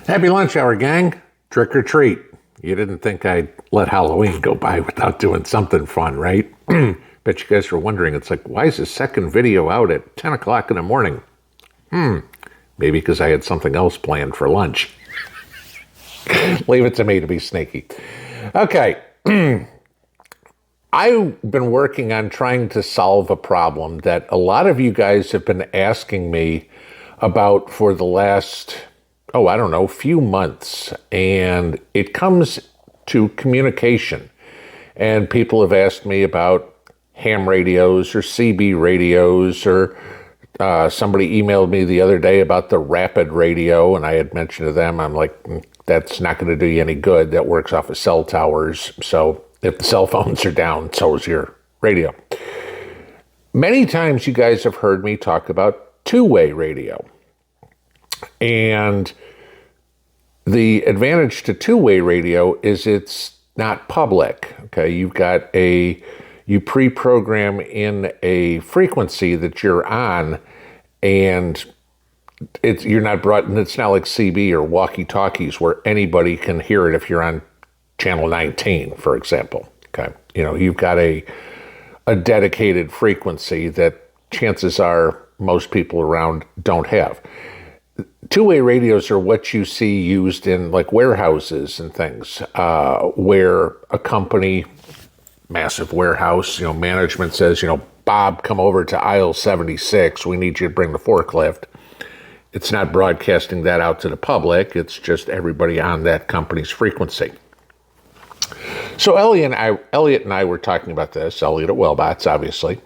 Happy lunch hour, gang. Trick or treat. You didn't think I'd let Halloween go by without doing something fun, right? Bet you guys were wondering, it's like, why is the second video out at 10 o'clock in the morning? Maybe because I had something else planned for lunch. Leave it to me to be sneaky. Okay. I've been working on trying to solve a problem that a lot of you guys have been asking me about for the last, few months. And it comes to communication. And people have asked me about ham radios or CB radios, or somebody emailed me the other day about the rapid radio, and I had mentioned to them, I'm like, that's not going to do you any good. That works off of cell towers. So if the cell phones are down, so is your radio. Many times you guys have heard me talk about two-way radio. And the advantage to two-way radio is it's not public. Okay, you pre-program in a frequency that you're on, and it's not like CB or Walkie Talkies where anybody can hear it if you're on channel 19, for example. Okay, you've got a dedicated frequency that chances are most people around don't have. Two-way radios are what you see used in like warehouses and things, where a company, massive warehouse, management says, Bob, come over to aisle 76. We need you to bring the forklift. It's not broadcasting that out to the public. It's just everybody on that company's frequency. So Elliot and I were talking about this, Elliot at Wellbots, obviously,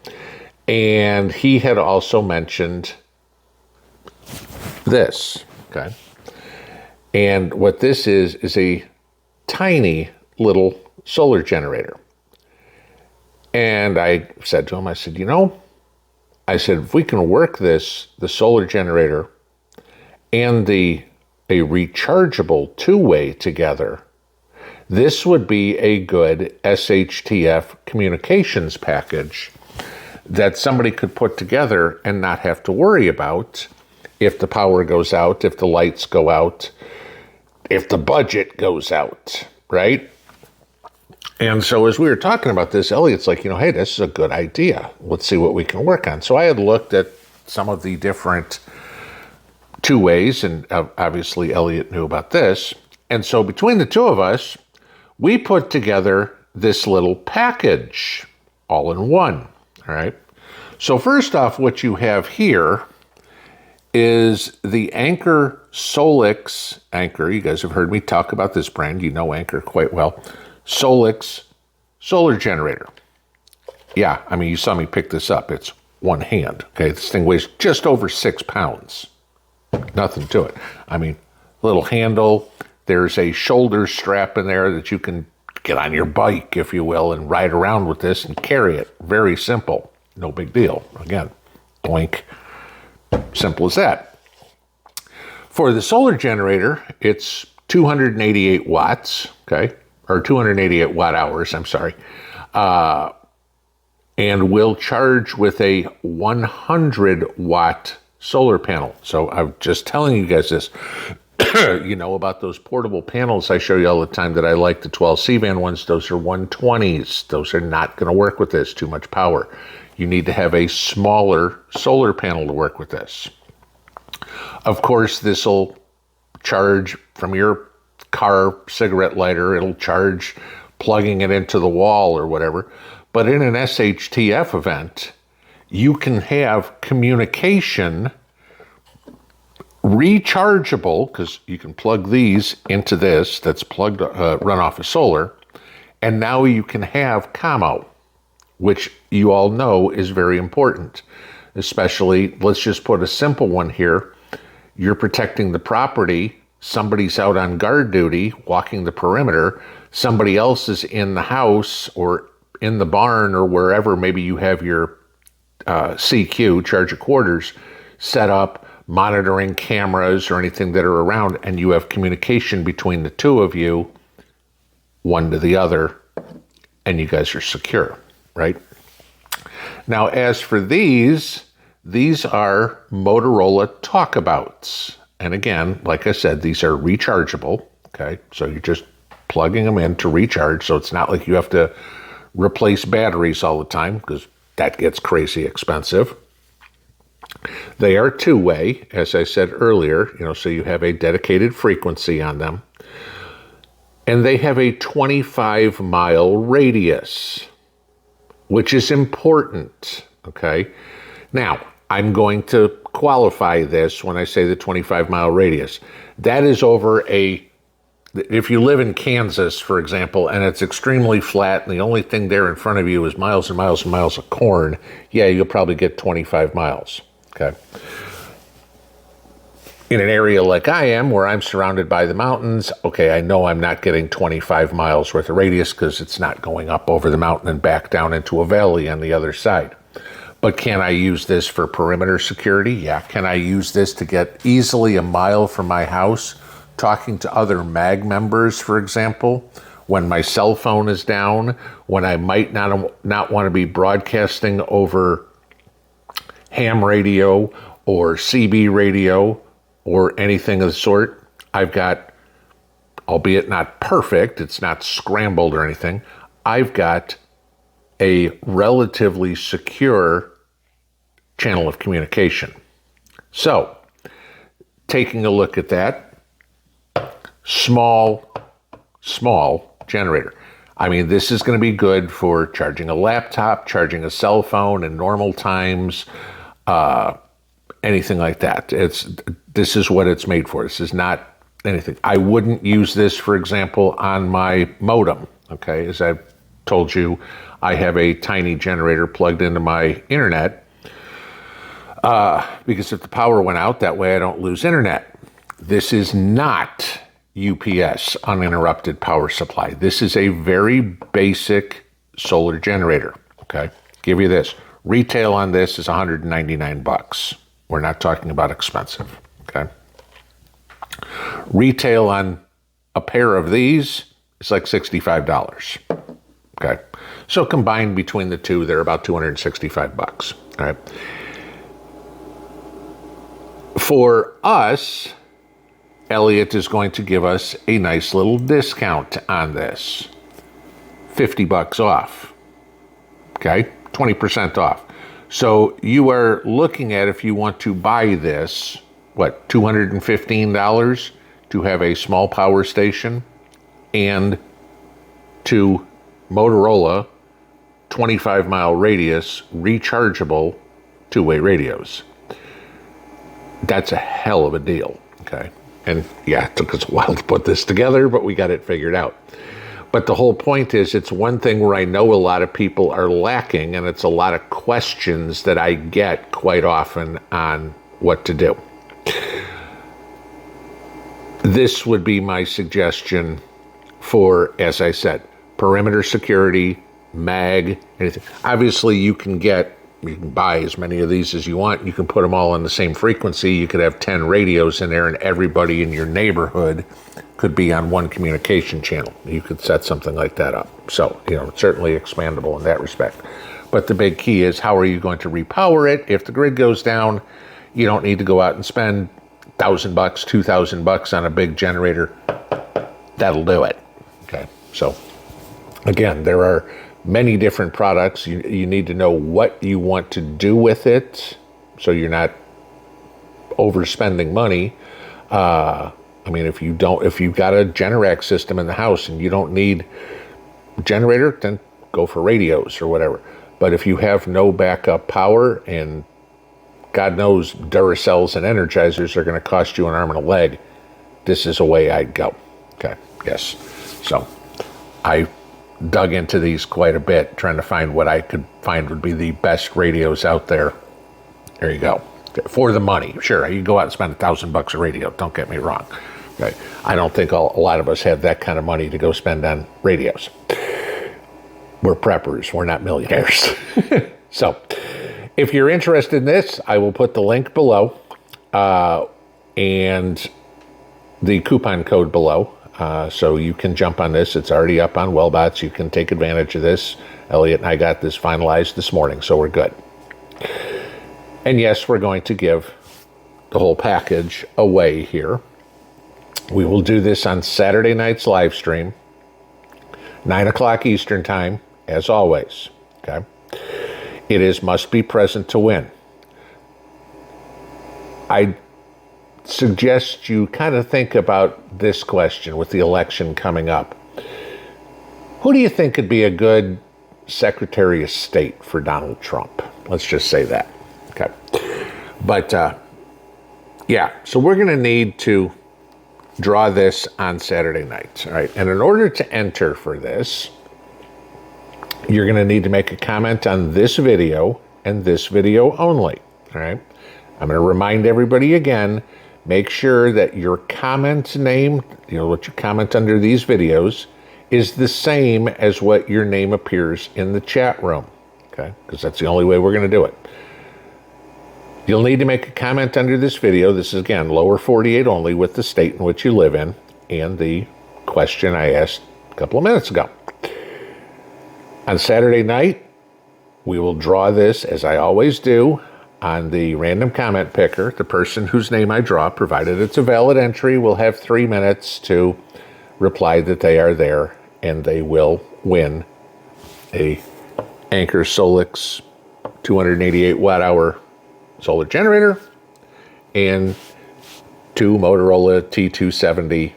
and he had also mentioned this, okay? And what this is a tiny little solar generator. And I said to him, I said, if we can work the solar generator and a rechargeable two-way together, this would be a good SHTF communications package that somebody could put together and not have to worry about if the power goes out, if the lights go out, if the budget goes out, right? And so as we were talking about this, Elliot's like, hey, this is a good idea. Let's see what we can work on. So I had looked at some of the different two ways, and obviously Elliot knew about this. And so between the two of us, we put together this little package all in one, all right? So first off, what you have here is the Anchor Solix, Anchor, you guys have heard me talk about this brand, you know Anchor quite well, Solix solar generator. Yeah, you saw me pick this up. It's one hand, okay? This thing weighs just over 6 pounds. Nothing to it. Little handle. There's a shoulder strap in there that you can get on your bike, if you will, and ride around with this and carry it. Very simple. No big deal. Again, boink. Simple as that. For the solar generator, it's 288 watts, okay? Or 288 watt hours, I'm sorry. And will charge with a 100 watt solar panel. So I'm just telling you guys this. About those portable panels I show you all the time that I like, the 12 C-band ones, those are 120s. Those are not going to work with this, too much power. You need to have a smaller solar panel to work with this. Of course, this will charge from your car cigarette lighter. It'll charge plugging it into the wall or whatever. But in an SHTF event, you can have communication rechargeable, because you can plug these into this that's plugged, run off of solar, and now you can have Commo, which you all know is very important. Especially, let's just put a simple one here. You're protecting the property. Somebody's out on guard duty, walking the perimeter. Somebody else is in the house or in the barn or wherever. Maybe you have your CQ, charge of quarters, set up, monitoring cameras or anything that are around, and you have communication between the two of you, one to the other, and you guys are secure, right? Now, as for these are Motorola Talkabouts, and again, like I said, these are rechargeable, okay? So you're just plugging them in to recharge, so it's not like you have to replace batteries all the time, because that gets crazy expensive. They are two-way, as I said earlier, so you have a dedicated frequency on them. And they have a 25-mile radius, which is important, okay? Now, I'm going to qualify this when I say the 25-mile radius. That is over if you live in Kansas, for example, and it's extremely flat, and the only thing there in front of you is miles and miles and miles of corn, yeah, you'll probably get 25 miles, okay? In an area like I am, where I'm surrounded by the mountains, okay, I know I'm not getting 25 miles worth of radius because it's not going up over the mountain and back down into a valley on the other side. But can I use this for perimeter security? Yeah. Can I use this to get easily a mile from my house, talking to other MAG members, for example, when my cell phone is down, when I might not want to be broadcasting over ham radio or CB radio or anything of the sort? I've got, albeit not perfect, it's not scrambled or anything, I've got a relatively secure channel of communication. So, taking a look at that, small generator. I mean, this is going to be good for charging a laptop, charging a cell phone in normal times, anything like that. This is what it's made for. This is not anything. I wouldn't use this, for example, on my modem. Okay, as I've told you, I have a tiny generator plugged into my internet because if the power went out, that way I don't lose internet. This is not UPS, uninterrupted power supply. This is a very basic solar generator. Okay, give you this. Retail on this is $199. We're not talking about expensive. Okay. Retail on a pair of these is like $65. Okay. So combined between the two, they're about $265. All right. For us, Elliot is going to give us a nice little discount on this. $50 off. Okay. 20% off. So you are looking at, if you want to buy this, what, $215 to have a small power station and two Motorola 25-mile radius rechargeable two-way radios. That's a hell of a deal, okay? And yeah, it took us a while to put this together, but we got it figured out. But the whole point is, it's one thing where I know a lot of people are lacking, and it's a lot of questions that I get quite often on what to do. This would be my suggestion for, as I said, perimeter security, MAG, anything. Obviously, you can buy as many of these as you want. You can put them all on the same frequency. You could have 10 radios in there, and everybody in your neighborhood could be on one communication channel. You could set something like that up. So, it's certainly expandable in that respect. But the big key is, how are you going to repower it? If the grid goes down, you don't need to go out and spend $1,000, $2,000 on a big generator. That'll do it. Okay. So, again, there are many different products. You need to know what you want to do with it, so you're not overspending money. I mean, if you've got a Generac system in the house and you don't need a generator, then go for radios or whatever. But if you have no backup power, and God knows Duracells and Energizers are going to cost you an arm and a leg, this is a way I'd go. Okay, yes. So I dug into these quite a bit, trying to find what I could find would be the best radios out there. There you go. For the money. Sure, you can go out and spend $1,000 a radio, don't get me wrong. Okay. I don't think a lot of us have that kind of money to go spend on radios. We're preppers, we're not millionaires. So, if you're interested in this, I will put the link below and the coupon code below. So you can jump on this. It's already up on Wellbots. You can take advantage of this. Elliot and I got this finalized this morning, so we're good. And yes, we're going to give the whole package away here. We will do this on Saturday night's live stream, 9 o'clock Eastern time, as always. Okay. It is must be present to win. I suggest you kind of think about this question with the election coming up. Who do you think could be a good Secretary of State for Donald Trump? Let's just say that. Okay. But, yeah, so we're going to need to draw this on Saturday night. All right. And in order to enter for this, you're going to need to make a comment on this video and this video only. All right. I'm going to remind everybody again, make sure that your comment name, what you comment under these videos, is the same as what your name appears in the chat room. Okay. Because that's the only way we're going to do it. You'll need to make a comment under this video. This is, again, lower 48 only, with the state in which you live in and the question I asked a couple of minutes ago. On Saturday night, we will draw this, as I always do, on the random comment picker. The person whose name I draw, provided it's a valid entry, will have 3 minutes to reply that they are there, and they will win a Anker Solix 288 watt-hour solar generator and 2 Motorola T270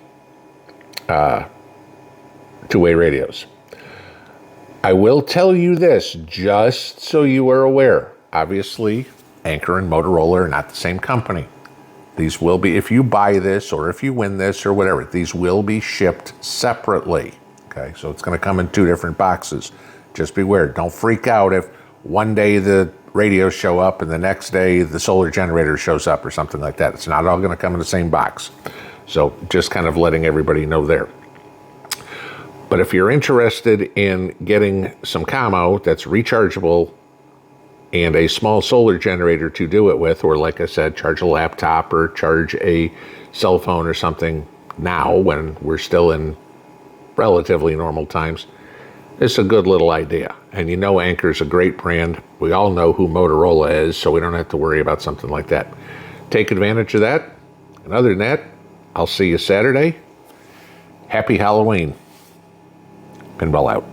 two-way radios. I will tell you this, just so you are aware. Obviously, Anker and Motorola are not the same company. These will be, if you buy this or if you win this or whatever, these will be shipped separately. Okay, so it's going to come in 2 different boxes. Just beware. Don't freak out if one day the radios show up and the next day the solar generator shows up or something like that. It's not all going to come in the same box. So just kind of letting everybody know there. But if you're interested in getting some Commo that's rechargeable and a small solar generator to do it with, or like I said, charge a laptop or charge a cell phone or something now when we're still in relatively normal times, it's a good little idea. And you know Anker's a great brand. We all know who Motorola is, so we don't have to worry about something like that. Take advantage of that. And other than that, I'll see you Saturday. Happy Halloween. Pinball out.